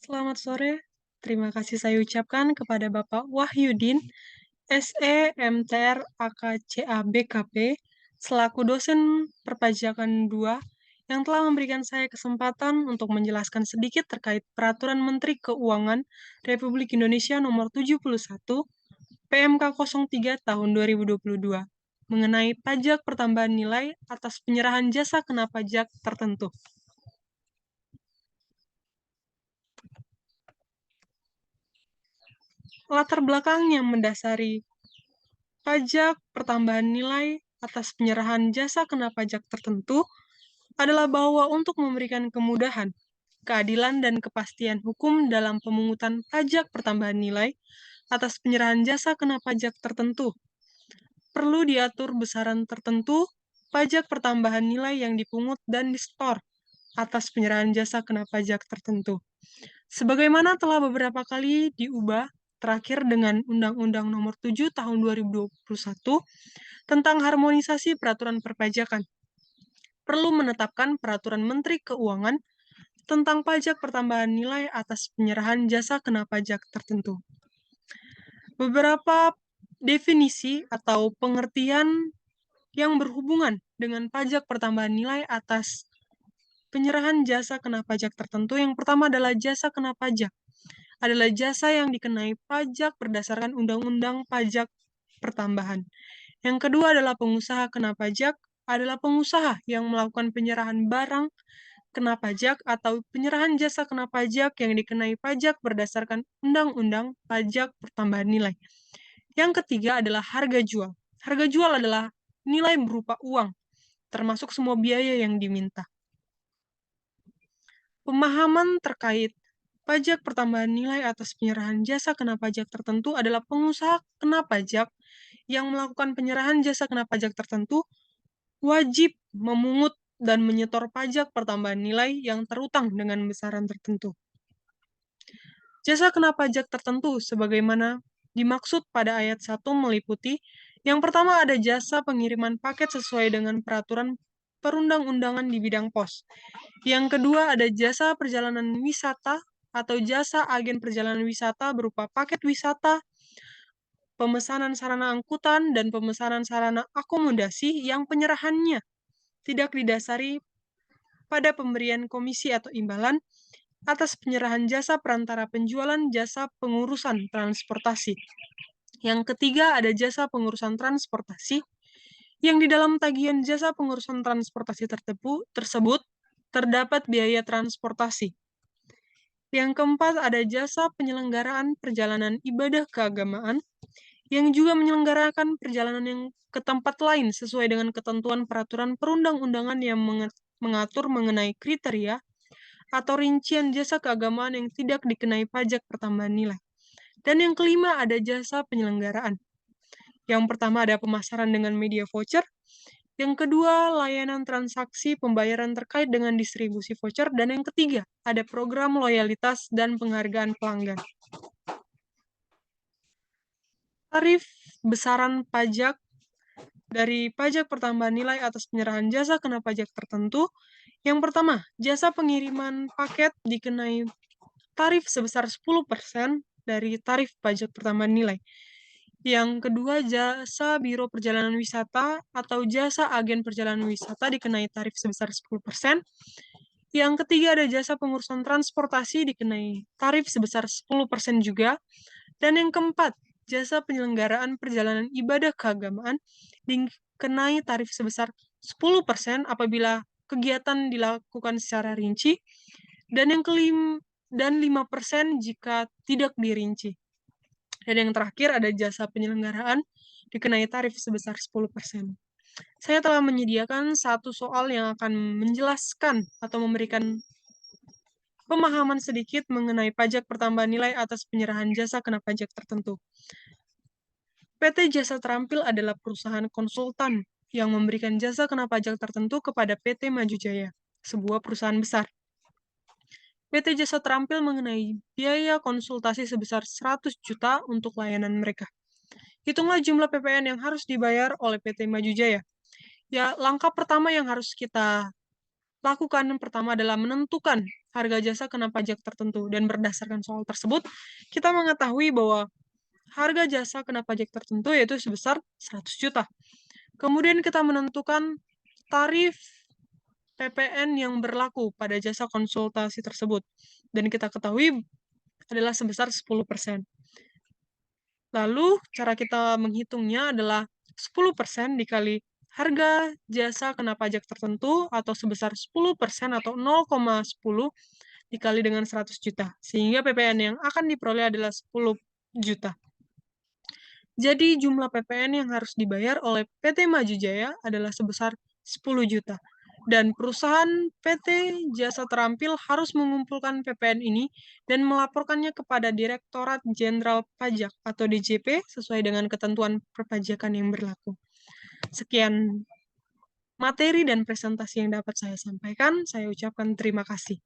Selamat sore. Terima kasih saya ucapkan kepada Bapak Wahyudin, SE, MTR, AKCA, BKP, selaku dosen perpajakan 2, yang telah memberikan saya kesempatan untuk menjelaskan sedikit terkait Peraturan Menteri Keuangan Republik Indonesia Nomor 71, PMK 03 Tahun 2022, mengenai pajak pertambahan nilai atas penyerahan jasa kena pajak tertentu. Latar belakang yang mendasari pajak pertambahan nilai atas penyerahan jasa kena pajak tertentu adalah bahwa untuk memberikan kemudahan, keadilan, dan kepastian hukum dalam pemungutan pajak pertambahan nilai atas penyerahan jasa kena pajak tertentu, perlu diatur besaran tertentu pajak pertambahan nilai yang dipungut dan disetor atas penyerahan jasa kena pajak tertentu. Sebagaimana telah beberapa kali diubah, terakhir dengan Undang-Undang Nomor 7 Tahun 2021 tentang harmonisasi peraturan perpajakan. Perlu menetapkan Peraturan Menteri Keuangan tentang pajak pertambahan nilai atas penyerahan jasa kena pajak tertentu. Beberapa definisi atau pengertian yang berhubungan dengan pajak pertambahan nilai atas penyerahan jasa kena pajak tertentu. Yang pertama adalah jasa kena pajak. Adalah jasa yang dikenai pajak berdasarkan Undang-Undang Pajak Pertambahan. Yang kedua adalah pengusaha kena pajak, adalah pengusaha yang melakukan penyerahan barang kena pajak atau penyerahan jasa kena pajak yang dikenai pajak berdasarkan Undang-Undang Pajak Pertambahan Nilai. Yang ketiga adalah harga jual. Harga jual adalah nilai berupa uang, termasuk semua biaya yang diminta. Pemahaman terkait pajak pertambahan nilai atas penyerahan jasa kena pajak tertentu adalah pengusaha kena pajak yang melakukan penyerahan jasa kena pajak tertentu wajib memungut dan menyetor pajak pertambahan nilai yang terutang dengan besaran tertentu. Jasa kena pajak tertentu sebagaimana dimaksud pada ayat 1 meliputi yang pertama ada jasa pengiriman paket sesuai dengan peraturan perundang-undangan di bidang pos. Yang kedua ada jasa perjalanan wisata atau jasa agen perjalanan wisata berupa paket wisata, pemesanan sarana angkutan, dan pemesanan sarana akomodasi yang penyerahannya tidak didasari pada pemberian komisi atau imbalan atas penyerahan jasa perantara penjualan jasa pengurusan transportasi. Yang ketiga ada jasa pengurusan transportasi yang di dalam tagihan jasa pengurusan transportasi tersebut terdapat biaya transportasi. Yang keempat ada jasa penyelenggaraan perjalanan ibadah keagamaan yang juga menyelenggarakan perjalanan yang ke tempat lain sesuai dengan ketentuan peraturan perundang-undangan yang mengatur mengenai kriteria atau rincian jasa keagamaan yang tidak dikenai pajak pertambahan nilai. Dan yang kelima ada jasa penyelenggaraan. Yang pertama ada pemasaran dengan media voucher, yang kedua layanan transaksi pembayaran terkait dengan distribusi voucher, dan yang ketiga ada program loyalitas dan penghargaan pelanggan. Tarif besaran pajak dari pajak pertambahan nilai atas penyerahan jasa kena pajak tertentu. Yang pertama, jasa pengiriman paket dikenai tarif sebesar 10% dari tarif pajak pertambahan nilai. Yang kedua, jasa biro perjalanan wisata atau jasa agen perjalanan wisata dikenai tarif sebesar 10%. Yang ketiga, ada jasa pengurusan transportasi dikenai tarif sebesar 10% juga. Dan yang keempat, jasa penyelenggaraan perjalanan ibadah keagamaan dikenai tarif sebesar 10% apabila kegiatan dilakukan secara rinci, dan yang kelima dan 5% jika tidak dirinci. Dan yang terakhir ada jasa penyelenggaraan dikenai tarif sebesar 10%. Saya telah menyediakan satu soal yang akan menjelaskan atau memberikan pemahaman sedikit mengenai pajak pertambahan nilai atas penyerahan jasa kena pajak tertentu. PT Jasa Terampil adalah perusahaan konsultan yang memberikan jasa kena pajak tertentu kepada PT Maju Jaya, sebuah perusahaan besar. PT Jasa Terampil mengenai biaya konsultasi sebesar 100 juta untuk layanan mereka. Hitunglah jumlah PPN yang harus dibayar oleh PT Maju Jaya. Ya, langkah pertama yang harus kita lakukan yang pertama adalah menentukan harga jasa kena pajak tertentu, dan berdasarkan soal tersebut, kita mengetahui bahwa harga jasa kena pajak tertentu yaitu sebesar 100 juta. Kemudian kita menentukan tarif PPN yang berlaku pada jasa konsultasi tersebut, dan kita ketahui adalah sebesar 10%. Lalu cara kita menghitungnya adalah 10% dikali harga jasa kena pajak tertentu atau sebesar 10% atau 0,10 dikali dengan 100 juta, sehingga PPN yang akan diperoleh adalah 10 juta. Jadi jumlah PPN yang harus dibayar oleh PT Maju Jaya adalah sebesar 10 juta. Dan perusahaan PT Jasa Terampil harus mengumpulkan PPN ini dan melaporkannya kepada Direktorat Jenderal Pajak atau DJP sesuai dengan ketentuan perpajakan yang berlaku. Sekian materi dan presentasi yang dapat saya sampaikan. Saya ucapkan terima kasih.